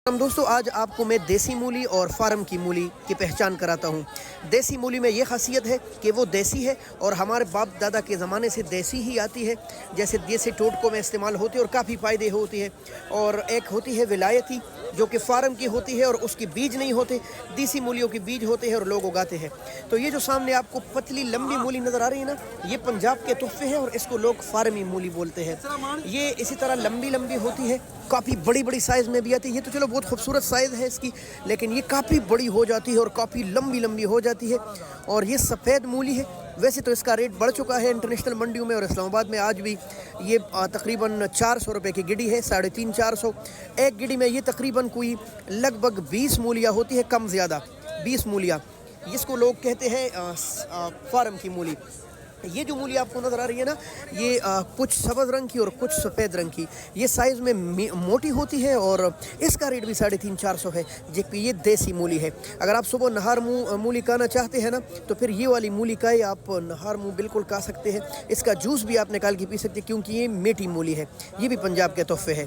دوستو آج آپ کو میں دیسی مولی اور فارم کی مولی کی پہچان کراتا ہوں۔ دیسی مولی میں یہ خاصیت ہے کہ وہ دیسی ہے اور ہمارے باپ دادا کے زمانے سے دیسی ہی آتی ہے، جیسے دیسی ٹوٹکوں میں استعمال ہوتی ہے اور کافی فائدے ہوتی ہے۔ اور ایک ہوتی ہے ولایتی جو کہ فارم کی ہوتی ہے اور اس کی بیج نہیں ہوتے، دیسی مولیوں کی بیج ہوتے ہیں اور لوگ اگاتے ہیں۔ تو یہ جو سامنے آپ کو پتلی لمبی مولی نظر آ رہی ہے نا، یہ پنجاب کے تحفے ہیں اور اس کو لوگ فارمی مولی بولتے ہیں۔ یہ اسی طرح لمبی لمبی ہوتی ہے، کافی بڑی بڑی سائز میں بھی آتی ہے۔ یہ تو چلو بہت خوبصورت سائز ہے اس کی، لیکن یہ کافی بڑی ہو جاتی ہے اور کافی لمبی لمبی ہو جاتی ہے۔ اور یہ سفید مولی ہے۔ ویسے تو اس کا ریٹ بڑھ چکا ہے انٹرنیشنل منڈیوں میں، اور اسلام آباد میں آج بھی یہ تقریباً 400 روپے کی گڈی ہے، 350-400 ایک گڈی میں۔ یہ تقریباً کوئی لگ بھگ 20 مولیاں ہوتی ہے، کم زیادہ 20 مولیاں، جس کو لوگ کہتے ہیں فارم کی مولی۔ یہ جو مولی آپ کو نظر آ رہی ہے نا، یہ کچھ سبز رنگ کی اور کچھ سفید رنگ کی، یہ سائز میں موٹی ہوتی ہے اور اس کا ریٹ بھی 350-400 ہے، جبکہ یہ دیسی مولی ہے۔ اگر آپ صبح نہار مولی کھانا چاہتے ہیں نا، تو پھر یہ والی مولی کا ہی آپ نہار منہ بالکل کھا سکتے ہیں۔ اس کا جوس بھی آپ نکال کے پی سکتے ہیں، کیونکہ یہ میٹھی مولی ہے۔ یہ بھی پنجاب کے تحفے ہے۔